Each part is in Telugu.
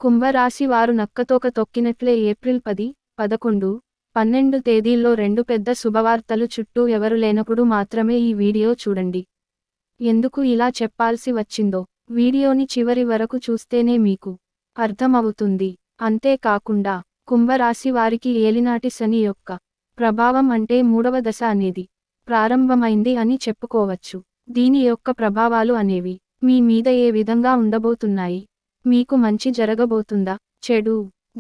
కుంభరాశి వారు నక్కతోక తొక్కినట్లే ఏప్రిల్ 10, 11, 12 తేదీల్లో రెండు పెద్ద శుభవార్తలు చుట్టూ ఎవరు లేనప్పుడు మాత్రమే ఈ వీడియో చూడండి. ఎందుకు ఇలా చెప్పాల్సి వచ్చిందో వీడియోని చివరి వరకు చూస్తేనే మీకు అర్థమవుతుంది. అంతేకాకుండా కుంభరాశి వారికి ఏలినాటి శని యొక్క ప్రభావం అంటే మూడవ దశ అనేది ప్రారంభమైంది అని చెప్పుకోవచ్చు. దీని యొక్క ప్రభావాలు అనేవి మీ మీద ఏ విధంగా ఉండబోతున్నాయి? మీకు మంచి జరగబోతుందా, చెడు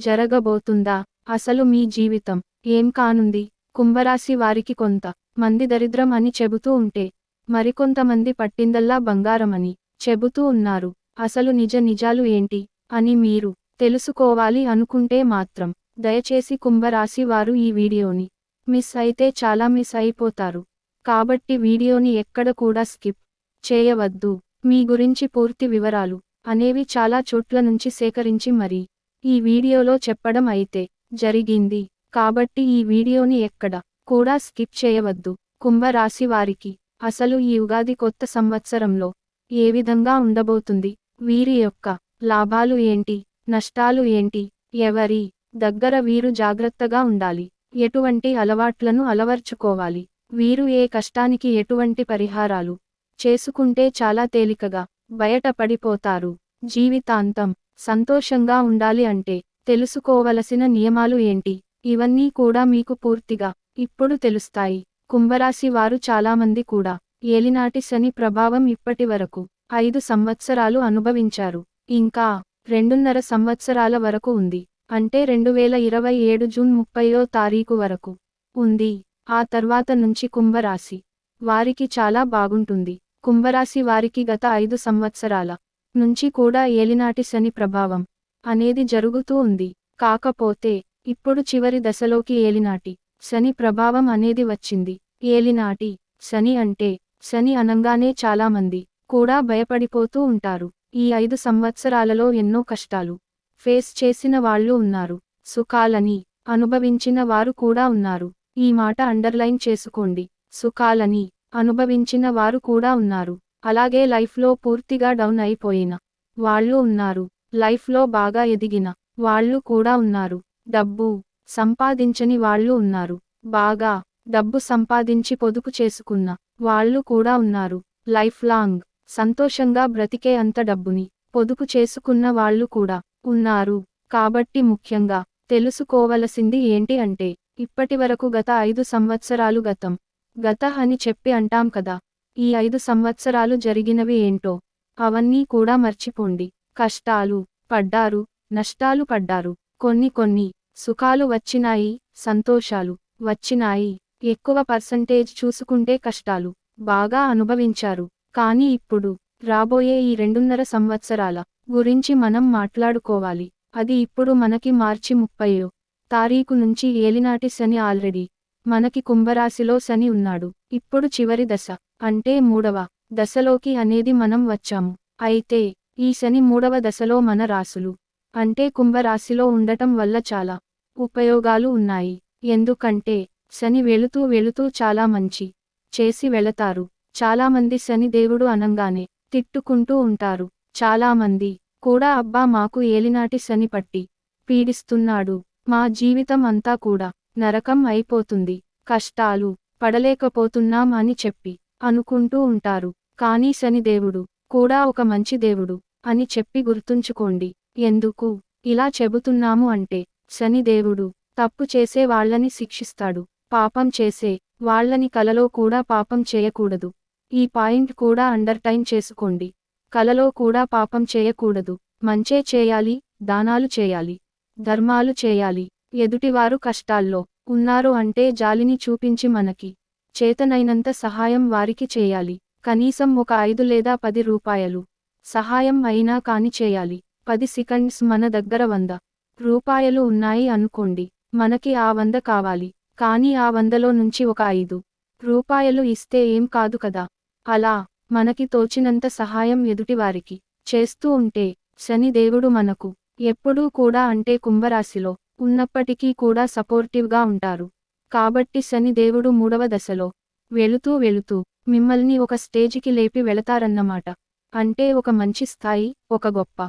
జరగబోతుందా, అసలు మీ జీవితం ఏం కానుంది? కుంభరాశి వారికి కొంత మంది దరిద్రం అని చెబుతూ ఉంటే మరికొంతమంది పట్టిందల్లా బంగారమని చెబుతూ ఉన్నారు. అసలు నిజాలు ఏంటి అని మీరు తెలుసుకోవాలి అనుకుంటే మాత్రం దయచేసి కుంభరాశి వారు ఈ వీడియోని మిస్ అయితే చాలా మిస్ అయిపోతారు. కాబట్టి వీడియోని ఎక్కడ కూడా స్కిప్ చేయవద్దు. మీ గురించి పూర్తి వివరాలు అనేవి చాలా చోట్ల నుంచి సేకరించి మరి ఈ వీడియోలో చెప్పడం అయితే జరిగింది. కాబట్టి ఈ వీడియోని ఎక్కడ కూడా స్కిప్ చేయవద్దు. కుంభరాశి వారికి అసలు ఈ ఉగాది కొత్త సంవత్సరంలో ఏ విధంగా ఉండబోతుంది? వీరి యొక్క లాభాలు ఏంటి, నష్టాలు ఏంటి, ఎవరి దగ్గర వీరు జాగ్రత్తగా ఉండాలి, ఎటువంటి అలవాట్లను అలవర్చుకోవాలి, వీరు ఏ కష్టానికి ఎటువంటి పరిహారాలు చేసుకుంటే చాలా తేలికగా బయటపడిపోతారు, జీవితాంతం సంతోషంగా ఉండాలి అంటే తెలుసుకోవలసిన నియమాలు ఏంటి, ఇవన్నీ కూడా మీకు పూర్తిగా ఇప్పుడు తెలుస్తాయి. కుంభరాశి వారు చాలామంది కూడా ఏలినాటి శని ప్రభావం ఇప్పటి వరకు 5 సంవత్సరాలు అనుభవించారు. ఇంకా 2.5 సంవత్సరాల వరకు ఉంది. అంటే 2027 జూన్ 30వ తారీఖు వరకు ఉంది. ఆ తర్వాత నుంచి కుంభరాశి వారికి చాలా బాగుంటుంది. కుంభరాశి వారికి గత 5 సంవత్సరాల నుంచి కూడా ఏలినాటి శని ప్రభావం అనేది జరుగుతూ ఉంది. కాకపోతే ఇప్పుడు చివరి దశలోకి ఏలినాటి శని ప్రభావం అనేది వచ్చింది. ఏలినాటి శని అంటే శని అనంగానే చాలామంది కూడా భయపడిపోతూ ఉంటారు. ఈ 5 సంవత్సరాలలో ఎన్నో కష్టాలు ఫేస్ చేసిన వాళ్ళు ఉన్నారు, సుఖాలని అనుభవించిన వారు కూడా ఉన్నారు. ఈ మాట అండర్లైన్ చేసుకోండి. సుఖాలని అనుభవించిన వారు కూడా ఉన్నారు. అలాగే లైఫ్లో పూర్తిగా డౌన్ అయిపోయిన వాళ్ళు ఉన్నారు. లైఫ్లో బాగా ఎదిగిన వాళ్ళు కూడా ఉన్నారు. డబ్బు సంపాదించని వాళ్ళు ఉన్నారు. బాగా డబ్బు సంపాదించి పొదుపు చేసుకున్న వాళ్ళు కూడా ఉన్నారు. లైఫ్ లాంగ్ సంతోషంగా బ్రతికే అంత డబ్బుని పొదుపు చేసుకున్న వాళ్ళు కూడా ఉన్నారు. కాబట్టి ముఖ్యంగా తెలుసుకోవలసింది ఏంటి అంటే ఇప్పటివరకు గత 5 సంవత్సరాలు గత అని చెప్పి అంటాం కదా. ఈ 5 సంవత్సరాలు జరిగినవి ఏంటో అవన్నీ కూడా మర్చిపోండి. కష్టాలు పడ్డారు, నష్టాలు పడ్డారు, కొన్ని సుఖాలు వచ్చినాయి, సంతోషాలు వచ్చినాయి. ఎక్కువ పర్సంటేజ్ చూసుకుంటే కష్టాలు బాగా అనుభవించారు. కానీ ఇప్పుడు రాబోయే ఈ 2.5 సంవత్సరాల గురించి మనం మాట్లాడుకోవాలి. అది ఇప్పుడు మనకి మార్చి 30వ తారీఖు నుంచి ఏలినాటి శని ఆల్రెడీ మనకి కుంభరాశిలో శని ఉన్నాడు. ఇప్పుడు చివరి దశ అంటే 3వ దశలోకి అనేది మనం వచ్చాము. అయితే ఈ శని 3వ దశలో మన రాశులు అంటే కుంభరాశిలో ఉండటం వల్ల చాలా ఉపయోగాలు ఉన్నాయి. ఎందుకంటే శని వెళుతూ చాలా మంచి చేసి వెళతారు. చాలామంది శని దేవుడు అనంగానే తిట్టుకుంటూ ఉంటారు. చాలామంది కూడా అబ్బా మాకు ఏలినాటి శని పట్టి పీడిస్తున్నాడు, మా జీవితం అంతా కూడా నరకం అయిపోతుంది, కష్టాలు పడలేకపోతున్నాం అని చెప్పి అనుకుంటూ ఉంటారు. కానీ శని దేవుడు కూడా ఒక మంచి దేవుడు అని చెప్పి గుర్తుంచుకోండి. ఎందుకు ఇలా చెబుతున్నాము అంటే శని దేవుడు తప్పు చేసే వాళ్ళని శిక్షిస్తాడు, పాపం చేసే వాళ్ళని కలలో కూడా పాపం చేయకూడదు. ఈ పాయింట్ కూడా అండర్లైన్ చేసుకోండి. కలలో కూడా పాపం చేయకూడదు, మంచే చేయాలి, దానాలు చేయాలి, ధర్మాలు చేయాలి. ఎదుటివారు కష్టాల్లో ఉన్నారు అంటే జాలిని చూపించి మనకి చేతనైనంత సహాయం వారికి చేయాలి. కనీసం ఒక 5 లేదా 10 రూపాయలు సహాయం అయినా కాని చేయాలి. 10 సెకండ్స్ మన దగ్గర 100 రూపాయలు ఉన్నాయి అనుకోండి, మనకి ఆ 100 కావాలి. కానీ ఆ 100లో నుంచి ఒక 5 రూపాయలు ఇస్తే ఏం కాదు కదా. అలా మనకి తోచినంత సహాయం ఎదుటివారికి చేస్తూ ఉంటే శని దేవుడు మనకు ఎప్పుడూ కూడా అంటే కుంభరాశిలో ఉన్నప్పటికీ కూడా సపోర్టివ్గా ఉంటారు. కాబట్టి శని దేవుడు 3వ దశలో వెళుతూ మిమ్మల్ని ఒక స్టేజికి లేపి వెళతారన్నమాట. అంటే ఒక మంచి స్థాయి, ఒక గొప్ప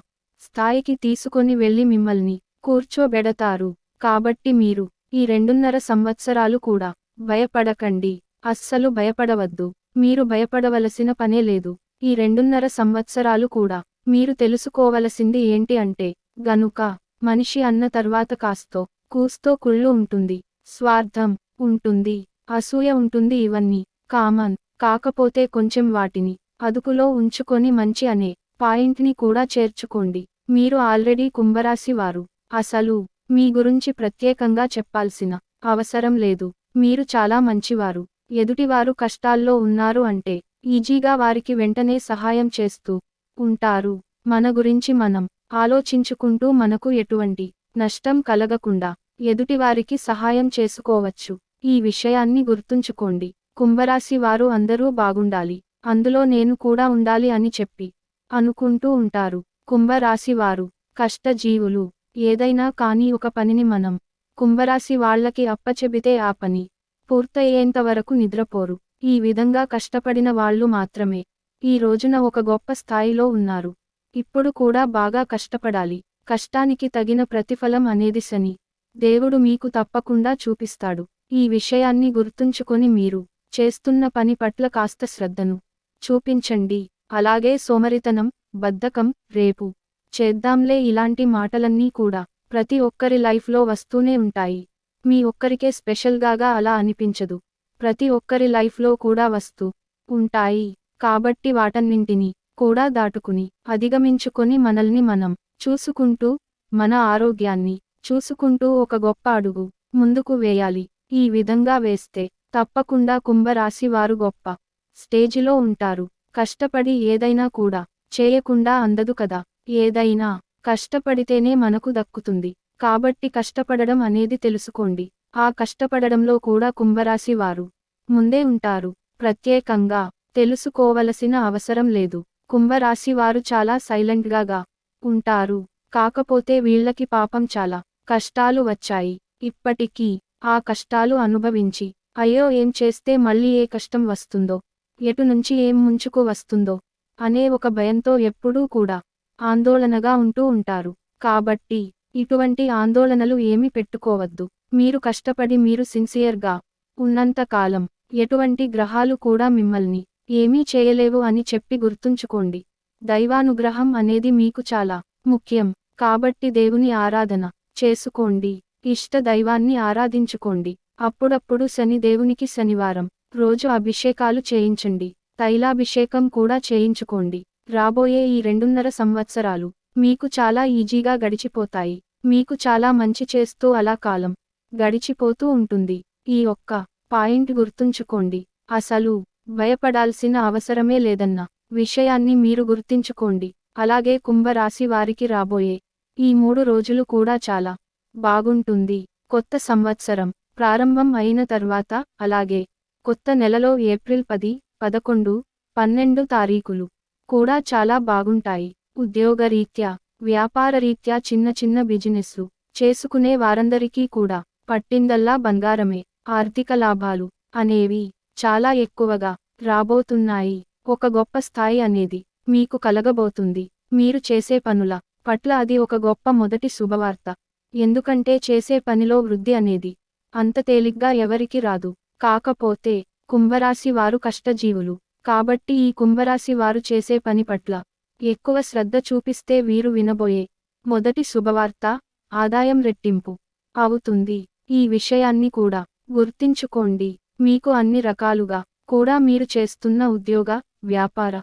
స్థాయికి తీసుకొని వెళ్లి మిమ్మల్ని కూర్చోబెడతారు. కాబట్టి మీరు ఈ 2.5 సంవత్సరాలు కూడా భయపడకండి. అస్సలు భయపడవద్దు. మీరు భయపడవలసిన పనే లేదు. ఈ 2.5 సంవత్సరాలు కూడా మీరు తెలుసుకోవలసింది ఏంటి అంటే గనుక మనిషి అన్న తర్వాత కాస్తో కూస్తో కుళ్ళు ఉంటుంది, స్వార్థం ఉంటుంది, అసూయ ఉంటుంది. ఇవన్నీ కామన్. కాకపోతే కొంచెం వాటిని అదుపులో ఉంచుకొని మంచి అనే పాయింట్ని కూడా చేర్చుకోండి. మీరు ఆల్రెడీ కుంభరాశి వారు. అసలు మీ గురించి ప్రత్యేకంగా చెప్పాల్సిన అవసరం లేదు. మీరు చాలా మంచివారు. ఎదుటివారు కష్టాల్లో ఉన్నారు అంటే ఈజీగా వారికి వెంటనే సహాయం చేస్తూ ఉంటారు. మన గురించి మనం ఆలోచించుకుంటూ మనకు ఎటువంటి నష్టం కలగకుండా ఎదుటివారికి సహాయం చేసుకోవచ్చు. ఈ విషయాన్ని గుర్తుంచుకోండి. కుంభరాశి వారు అందరూ బాగుండాలి, అందులో నేను కూడా ఉండాలి అని చెప్పి అనుకుంటూ ఉంటారు. కుంభరాశి వారు కష్టజీవులు. ఏదైనా కానీ ఒక పనిని మనం కుంభరాశి వాళ్ళకి అప్పచెబితే ఆ పని పూర్తయ్యేంత వరకు నిద్రపోరు. ఈ విధంగా కష్టపడిన వాళ్ళు మాత్రమే ఈ రోజున ఒక గొప్ప స్థాయిలో ఉన్నారు. ఇప్పుడు కూడా బాగా కష్టపడాలి. కష్టానికి తగిన ప్రతిఫలం అనేది శని దేవుడు మీకు తప్పకుండా చూపిస్తాడు. ఈ విషయాన్ని గుర్తుంచుకొని మీరు చేస్తున్న పని పట్ల కాస్త శ్రద్ధను చూపించండి. అలాగే సోమరితనం, బద్ధకం, రేపు చేద్దాంలే ఇలాంటి మాటలన్నీ కూడా ప్రతి ఒక్కరి లైఫ్లో వస్తూనే ఉంటాయి. మీ ఒక్కరికే స్పెషల్గా అలా అనిపించదు. ప్రతి ఒక్కరి లైఫ్లో కూడా వస్తూ ఉంటాయి. కాబట్టి వాటన్నింటినీ కూడా దాటుకుని అధిగమించుకొని మనల్ని మనం చూసుకుంటూ మన ఆరోగ్యాన్ని చూసుకుంటూ ఒక గొప్ప అడుగు ముందుకు వేయాలి. ఈ విధంగా వేస్తే తప్పకుండా కుంభరాశి వారు గొప్ప స్టేజిలో ఉంటారు. కష్టపడి ఏదైనా కూడా చేయకుండా అందదు కదా. ఏదైనా కష్టపడితేనే మనకు దక్కుతుంది. కాబట్టి కష్టపడడం అనేది తెలుసుకోండి. ఆ కష్టపడడంలో కూడా కుంభరాశి వారు ముందే ఉంటారు. ప్రత్యేకంగా తెలుసుకోవలసిన అవసరం లేదు. కుంభరాశి వారు చాలా సైలెంట్గా ఉంటారు. కాకపోతే వీళ్ళకి పాపం చాలా కష్టాలు వచ్చాయి. ఇప్పటికీ ఆ కష్టాలు అనుభవించి అయ్యో ఏం చేస్తే మళ్ళీ ఏ కష్టం వస్తుందో, ఎటు నుంచి ఏం ముంచుకు వస్తుందో అనే ఒక భయంతో ఎప్పుడూ కూడా ఆందోళనగా ఉంటూ ఉంటారు. కాబట్టి ఇటువంటి ఆందోళనలు ఏమీ పెట్టుకోవద్దు. మీరు కష్టపడి మీరు సిన్సియర్గా ఉన్నంత కాలం ఎటువంటి గ్రహాలు కూడా మిమ్మల్ని ఏమీ చేయలేవు అని చెప్పి గుర్తుంచుకోండి. దైవానుగ్రహం అనేది మీకు చాలా ముఖ్యం. కాబట్టి దేవుని ఆరాధన చేసుకోండి. ఇష్ట దైవాన్ని ఆరాధించుకోండి. అప్పుడప్పుడు శని దేవునికి శనివారం రోజు అభిషేకాలు చేయించండి. తైలాభిషేకం కూడా చేయించుకోండి. రాబోయే ఈ 2.5 సంవత్సరాలు మీకు చాలా ఈజీగా గడిచిపోతాయి. మీకు చాలా మంచి చేస్తూ అలా కాలం గడిచిపోతూ ఉంటుంది. ఈ ఒక్క పాయింట్ గుర్తుంచుకోండి. అసలు భయపడాల్సిన అవసరమే లేదన్న విషయాన్ని మీరు గుర్తించుకోండి. అలాగే కుంభరాశి వారికి రాబోయే ఈ 3 రోజులు కూడా చాలా బాగుంటుంది. కొత్త సంవత్సరం ప్రారంభం అయిన తర్వాత అలాగే కొత్త నెలలో ఏప్రిల్ 10, 11, 12 తారీఖులు కూడా చాలా బాగుంటాయి. ఉద్యోగరీత్యా, వ్యాపారరీత్యా చిన్న చిన్న బిజినెస్లు చేసుకునే వారందరికీ కూడా పట్టిందల్లా బంగారమే. ఆర్థిక లాభాలు అనేవి చాలా ఎక్కువగా రాబోతున్నాయి. ఒక గొప్ప స్థాయి అనేది మీకు కలగబోతుంది. మీరు చేసే పనుల పట్ల అది ఒక గొప్ప మొదటి శుభవార్త. ఎందుకంటే చేసే పనిలో వృద్ధి అనేది అంత తేలిగ్గా ఎవరికి రాదు. కాకపోతే కుంభరాశి వారు కష్టజీవులు. కాబట్టి ఈ కుంభరాశి వారు చేసే పని పట్ల ఎక్కువ శ్రద్ధ చూపిస్తే వీరు వినబోయే మొదటి శుభవార్త ఆదాయం రెట్టింపు అవుతుంది. ఈ విషయాన్ని కూడా గుర్తించుకోండి. మీకు అన్ని రకాలుగా కూడా మీరు చేస్తున్న ఉద్యోగ, వ్యాపార,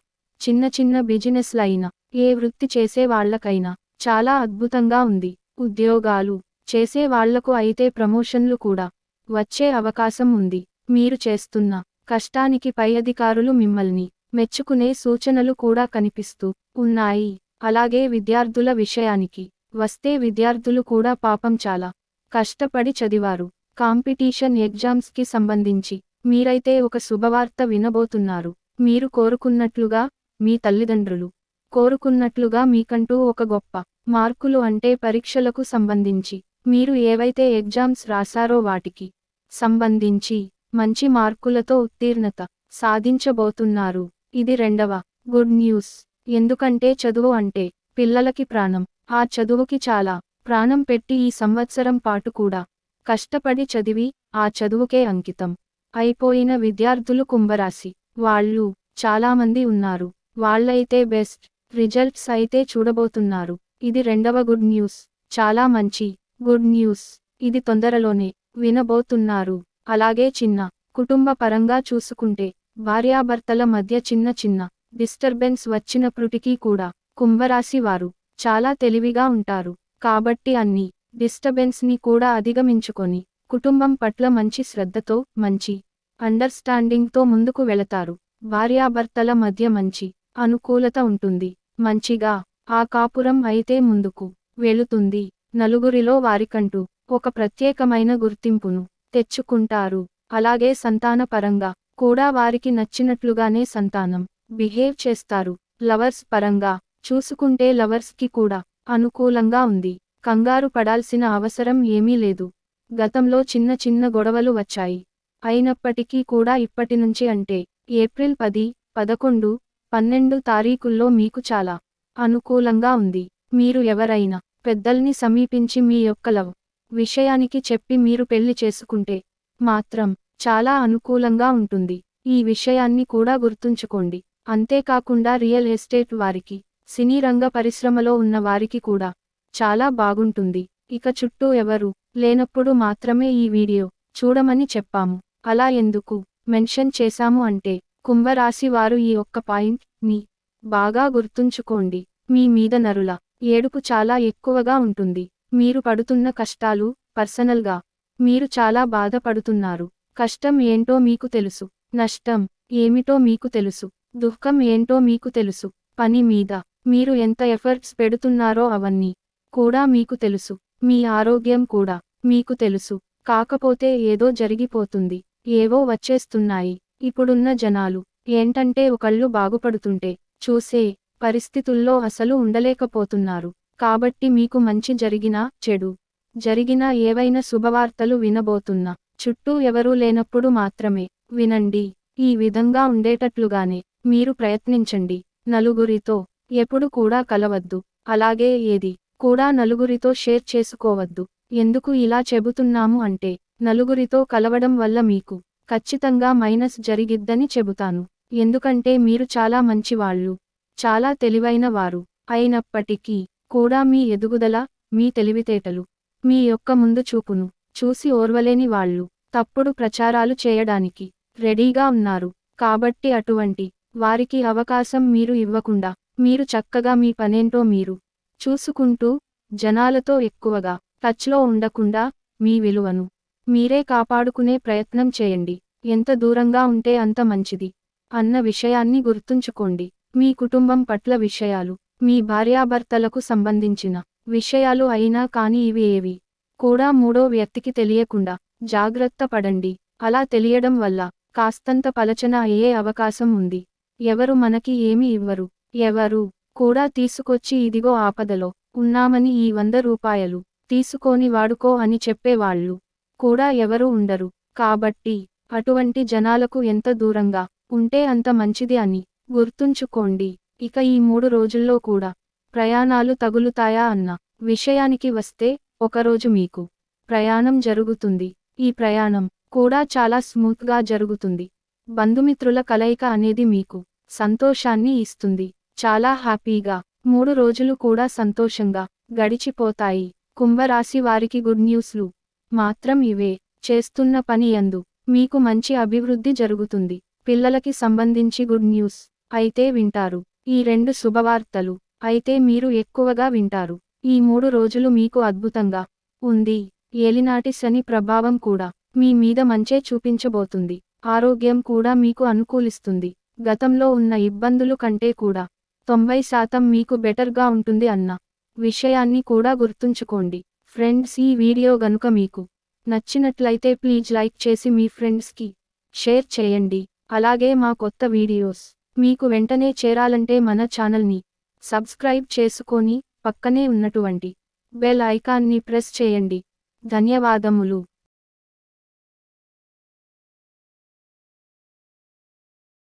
చిన్న చిన్న బిజినెస్లైనా ఏ వృత్తి చేసే వాళ్లకైనా చాలా అద్భుతంగా ఉంది. ఉద్యోగాలు చేసే వాళ్లకు అయితే ప్రమోషన్లు కూడా వచ్చే అవకాశం ఉంది. మీరు చేస్తున్న కష్టానికి పై అధికారులు మిమ్మల్ని మెచ్చుకునే సూచనలు కూడా కనిపిస్తూ ఉన్నాయి. అలాగే విద్యార్థుల విషయానికి వస్తే విద్యార్థులు కూడా పాపం చాలా కష్టపడి చదివారు. కాంపిటీషన్ ఎగ్జామ్స్ కి సంబంధించి మీరైతే ఒక శుభవార్త వినబోతున్నారు. మీరు కోరుకున్నట్లుగా, మీ తల్లిదండ్రులు కోరుకున్నట్లుగా మీకంటూ ఒక గొప్ప మార్కులు అంటే పరీక్షలకు సంబంధించి మీరు ఏవైతే ఎగ్జామ్స్ రాశారో వాటికి సంబంధించి మంచి మార్కులతో ఉత్తీర్ణత సాధించబోతున్నారు. ఇది రెండవ గుడ్ న్యూస్. ఎందుకంటే చదువు అంటే పిల్లలకి ప్రాణం. ఆ చదువుకి చాలా ప్రాణం పెట్టి ఈ సంవత్సరం పాటు కూడా కష్టపడి చదివి ఆ చదువుకే అంకితం అయిపోయిన విద్యార్థులు కుంభరాశి వాళ్ళు చాలామంది ఉన్నారు. వాళ్ళైతే బెస్ట్ రిజల్ట్స్ అయితే చూడబోతున్నారు. ఇది రెండవ గుడ్ న్యూస్. చాలా మంచి గుడ్ న్యూస్. ఇది తొందరలోనే వినబోతున్నారు. అలాగే చిన్న కుటుంబ పరంగా చూసుకుంటే భార్యాభర్తల మధ్య చిన్న చిన్న డిస్టర్బెన్స్ వచ్చినప్పటికీ కూడా కుంభరాశి వారు చాలా తెలివిగా ఉంటారు. కాబట్టి అన్ని డిస్టర్బెన్స్ ని కూడా అధిగమించుకొని కుటుంబం పట్ల మంచి శ్రద్ధతో మంచి అండర్స్టాండింగ్ తో ముందుకు వెళతారు. భార్యాభర్తల మధ్య మంచి అనుకూలత ఉంటుంది. మంచిగా ఆ కాపురం అయితే ముందుకు వెళుతుంది. నలుగురిలో వారికంటూ ఒక ప్రత్యేకమైన గుర్తింపును తెచ్చుకుంటారు. అలాగే సంతాన పరంగా కూడా వారికి నచ్చినట్లుగానే సంతానం బిహేవ్ చేస్తారు. లవర్స్ పరంగా చూసుకుంటే లవర్స్ కి కూడా అనుకూలంగా ఉంది. కంగారు పడాల్సిన అవసరం ఏమీ లేదు. గతంలో చిన్న చిన్న గొడవలు వచ్చాయి. అయినప్పటికీ కూడా ఇప్పటి నుంచి అంటే ఏప్రిల్ 10, 11, 12 తారీఖుల్లో మీకు చాలా అనుకూలంగా ఉంది. మీరు ఎవరైనా పెద్దల్ని సమీపించి మీ యొక్క లవ్ విషయానికి చెప్పి మీరు పెళ్లి చేసుకుంటే మాత్రం చాలా అనుకూలంగా ఉంటుంది. ఈ విషయాన్ని కూడా గుర్తుంచుకోండి. అంతేకాకుండా రియల్ ఎస్టేట్ వారికి, సినీ రంగ పరిశ్రమలో ఉన్న వారికి కూడా చాలా బాగుంటుంది. ఇక చుట్టూ ఎవరు లేనప్పుడు మాత్రమే ఈ వీడియో చూడమని చెప్పాము. అలా ఎందుకు మెన్షన్ చేశాము అంటే కుంభరాశి వారు ఈ ఒక్క పాయింట్ ని బాగా గుర్తుంచుకోండి. మీ మీద నరుల ఏడుపు చాలా ఎక్కువగా ఉంటుంది. మీరు పడుతున్న కష్టాలు పర్సనల్గా మీరు చాలా బాధపడుతున్నారు. కష్టం ఏంటో మీకు తెలుసు. నష్టం ఏమిటో మీకు తెలుసు. దుఃఖం ఏంటో మీకు తెలుసు. పని మీద మీరు ఎంత ఎఫర్ట్స్ పెడుతున్నారో అవన్నీ కూడా మీకు తెలుసు. మీ ఆరోగ్యం కూడా మీకు తెలుసు. కాకపోతే ఏదో జరిగిపోతుంది. ఏవో వచ్చేస్తున్నాయి. ఇప్పుడున్న జనాలు ఏంటంటే ఒకళ్ళు బాగుపడుతుంటే చూసే పరిస్థితుల్లో అసలు ఉండలేకపోతున్నారు. కాబట్టి మీకు మంచి జరిగినా చెడు జరిగినా ఏవైనా శుభవార్తలు వినబోతున్నా చుట్టూ ఎవరూ లేనప్పుడు మాత్రమే వినండి. ఈ విధంగా ఉండేటట్లుగానే మీరు ప్రయత్నించండి. నలుగురితో ఎప్పుడు కూడా కలవద్దు. అలాగే ఏది కూడా నలుగురితో షేర్ చేసుకోవద్దు. ఎందుకు ఇలా చెబుతున్నాము అంటే నలుగురితో కలవడం వల్ల మీకు ఖచ్చితంగా మైనస్ జరిగిద్దని చెబుతాను. ఎందుకంటే మీరు చాలా మంచివాళ్ళు, చాలా తెలివైన వారు అయినప్పటికీ కూడా మీ ఎదుగుదల, మీ తెలివితేటలు, మీ యొక్క ముందు చూపును చూసి ఓర్వలేని వాళ్ళు తప్పుడు ప్రచారాలు చేయడానికి రెడీగా ఉన్నారు. కాబట్టి అటువంటి వారికి అవకాశం మీరు ఇవ్వకుండా మీరు చక్కగా మీ పనేంటో మీరు చూసుకుంటూ జనాలతో ఎక్కువగా టచ్లో ఉండకుండా మీ విలువను మీరే కాపాడుకునే ప్రయత్నం చేయండి. ఎంత దూరంగా ఉంటే అంత మంచిది అన్న విషయాన్ని గుర్తుంచుకోండి. మీ కుటుంబం పట్ల విషయాలు, మీ భార్యాభర్తలకు సంబంధించిన విషయాలు అయినా కానీ ఇవి ఏవి కూడా మూడో వ్యక్తికి తెలియకుండా జాగ్రత్త పడండి. అలా తెలియడం వల్ల కాస్తంత పలచన అయ్యే అవకాశం ఉంది. ఎవరు మనకి ఏమి ఇవ్వరు. ఎవరు కూడా తీసుకొచ్చి ఇదిగో ఆపదలో ఉన్నామని ఈ 100 రూపాయలు తీసుకొని వాడుకో అని చెప్పేవాళ్ళు కూడా ఎవరు ఉండరు. కాబట్టి అటువంటి జనాలకు ఎంత దూరంగా ఉంటే అంత మంచిది అని గుర్తుంచుకోండి. ఇక ఈ 3 రోజుల్లో కూడా ప్రయాణాలు తగులుతాయా అన్న విషయానికి వస్తే ఒకరోజు మీకు ప్రయాణం జరుగుతుంది. ఈ ప్రయాణం కూడా చాలా స్మూత్గా జరుగుతుంది. బంధుమిత్రుల కలయిక అనేది మీకు సంతోషాన్ని ఇస్తుంది. చాలా హ్యాపీగా 3 రోజులు కూడా సంతోషంగా గడిచిపోతాయి. కుంభరాశి వారికి గుడ్ న్యూస్లు మాత్రం ఇవే. చేస్తున్న పని యందు మీకు మంచి అభివృద్ధి జరుగుతుంది. పిల్లలకి సంబంధించి గుడ్ న్యూస్ అయితే వింటారు. ఈ 2 శుభవార్తలు అయితే మీరు ఎక్కువగా వింటారు. ఈ 3 రోజులు మీకు అద్భుతంగా ఉంది. ఏలినాటి శని ప్రభావం కూడా మీ మీద మంచే చూపించబోతుంది. ఆరోగ్యం కూడా మీకు అనుకూలిస్తుంది. గతంలో ఉన్న ఇబ్బందులు కంటే కూడా 90% మీకు బెటర్గా ఉంటుంది అన్న విషయాన్ని కూడా గుర్తుంచుకోండి. ఫ్రెండ్స్, ఈ వీడియో గనుక మీకు నచ్చినట్లయితే ప్లీజ్ లైక్ చేసి మీ ఫ్రెండ్స్కి షేర్ చేయండి. అలాగే మా కొత్త వీడియోస్ మీకు వెంటనే చేరాలంటే మన ఛానల్ని సబ్స్క్రైబ్ చేసుకొని పక్కనే ఉన్నటువంటి బెల్ ఐకాన్ని ప్రెస్ చేయండి. ధన్యవాదములు.